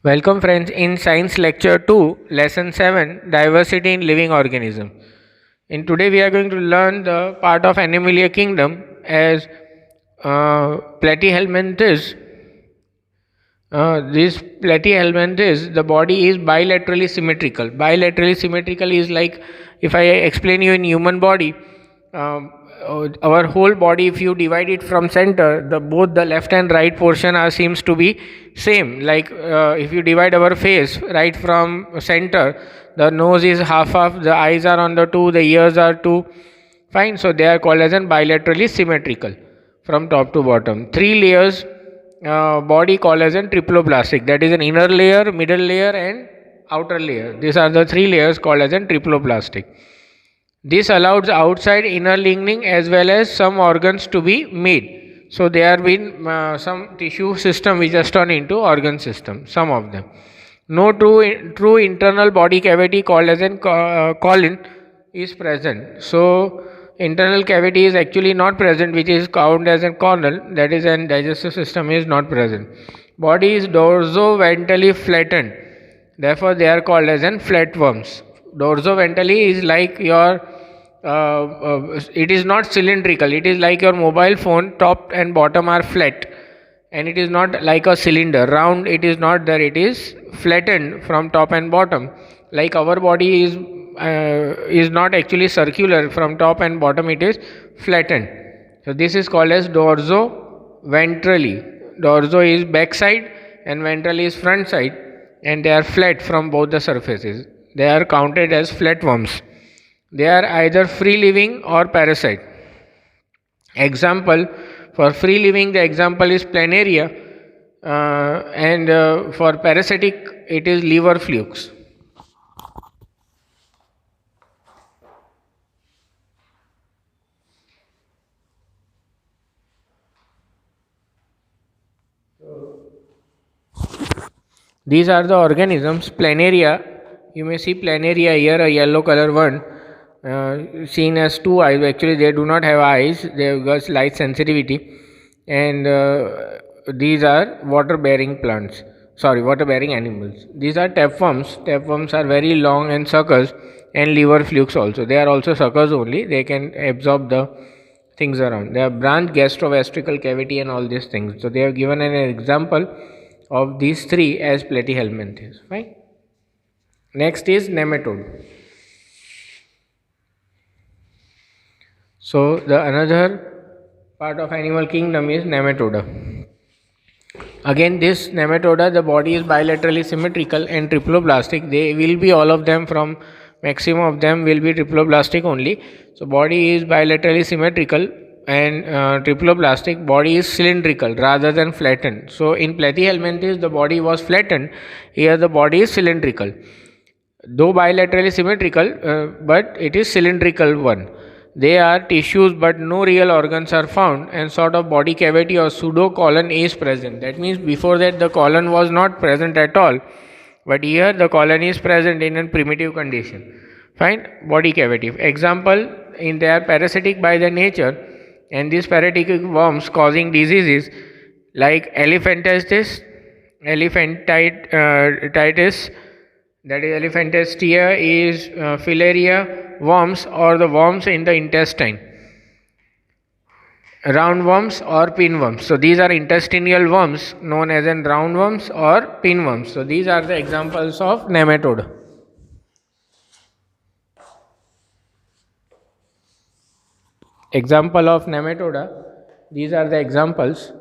Welcome friends in Science Lecture 2, Lesson 7, Diversity in Living Organism. In today we are going to learn the part of Animalia Kingdom as Platyhelminthes. This Platyhelminthes, the body is bilaterally symmetrical. Bilaterally symmetrical is like, if I explain you in human body, our whole body, if you divide it from center, both the left and right portion seems to be same. Like if you divide our face right from center, the nose is half, the eyes are on the two, the ears are two. Fine, so they are called as an bilaterally symmetrical from top to bottom. Three layers body called as an triploblastic, that is an inner layer, middle layer and outer layer. These are the three layers called as an triploblastic. This allows outside inner lignin as well as some organs to be made. So there have been some tissue system which has turned into organ system, some of them. No true internal body cavity called as an colon is present. So internal cavity is actually not present, which is counted as a cornel, that is an digestive system is not present. Body is dorsoventrally flattened, therefore they are called as an flatworms. Dorsoventrally is like your it is not cylindrical, it is like your mobile phone, top and bottom are flat, and it is not like a cylinder round, it is not there, it is flattened from top and bottom. Like our body is not actually circular, from top and bottom it is flattened. So this is called as dorsoventrally. Dorso is back side and ventral is front side, and they are flat from both the surfaces. They are counted as flatworms. They are either free living or parasite. Example, for free living the example is planaria, and for parasitic it is liver flukes. These are the organisms. Planaria, you may see planaria here, a yellow color one, seen as two eyes. Actually they do not have eyes, they have got light sensitivity, and these are water bearing plants, water bearing animals. These are tapeworms. Tapeworms are very long and suckers, and liver flukes also, they are also suckers only, they can absorb the things around. They have branch gastrogastrical cavity and all these things. So they have given an example of these three as platyhelminthes. Fine. Next is nematode. So the another part of animal kingdom is nematoda. Again, this nematoda, the body is bilaterally symmetrical and triploblastic. They will be all of them, from maximum of them will be triploblastic only. So body is bilaterally symmetrical and triploblastic. Body is cylindrical rather than flattened. So in platyhelminthes the body was flattened, here the body is cylindrical. Though bilaterally symmetrical, but it is cylindrical one. They are tissues but no real organs are found, and sort of body cavity or pseudo colon is present. That means before that the colon was not present at all, but here the colon is present in a primitive condition. Fine. Body cavity. Example, in they are parasitic by their nature, and these parasitic worms causing diseases like elephantitis, that is elephantistia, is filaria worms or the worms in the intestine, roundworms or pinworms. So these are intestinal worms known as an roundworms or pinworms. So these are the examples of nematode. Example of nematoda, these are the examples.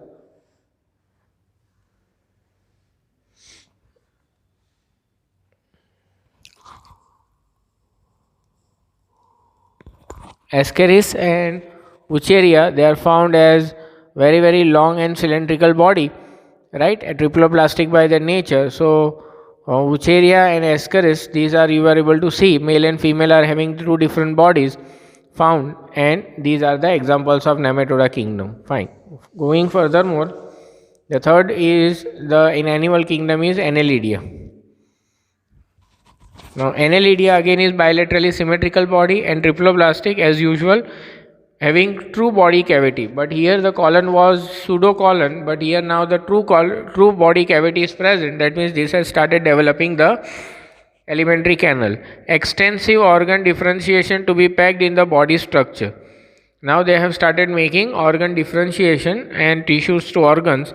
Ascaris and Wucheria, they are found as very long and cylindrical body, right? Triploblastic by their nature. So Wucheria and Ascaris, these are, you are able to see male and female are having two different bodies found, and these are the examples of nematoda kingdom. Fine. Going furthermore, the third is in animal kingdom is Annelidia. Now Annelidia again is bilaterally symmetrical body and triploblastic as usual, having true body cavity, but here the colon was pseudo colon, but here now the true body cavity is present. That means this has started developing the alimentary canal. Extensive organ differentiation to be packed in the body structure. Now they have started making organ differentiation and tissues to organs.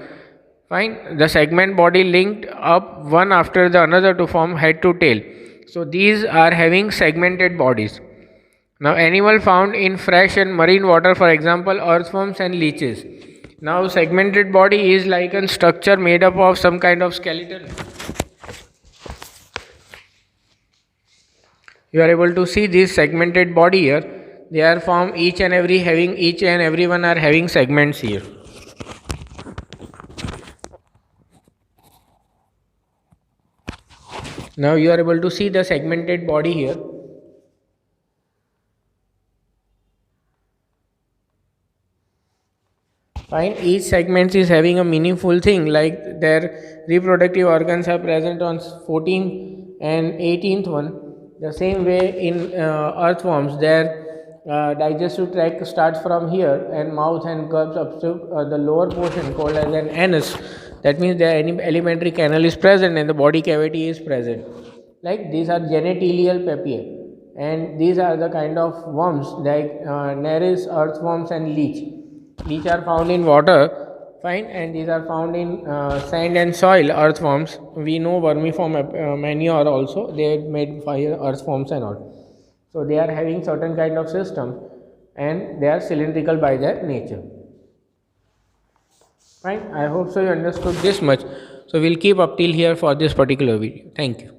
Fine. The segment body linked up one after the another to form head to tail. So these are having segmented bodies. Now animal found in fresh and marine water, for example earthworms and leeches. Now segmented body is like a structure made up of some kind of skeleton. You are able to see this segmented body here. They are formed each and every one are having segments here. Now you are able to see the segmented body here. Fine. Each segment is having a meaningful thing, like their reproductive organs are present on 14th and 18th one. The same way in earthworms, their digestive tract starts from here and mouth and curves up to the lower portion called as an anus. That means their alimentary canal is present and the body cavity is present. Like these are genitalial papier, and these are the kind of worms like Nereis, earthworms, and leech. Leech are found in water, fine, and these are found in sand and soil. Earthworms, we know vermiform manure also. They made fire earthworms and all. So they are having certain kind of system, and they are cylindrical by their nature. Fine. I hope so you understood this much. So we'll keep up till here for this particular video. Thank you.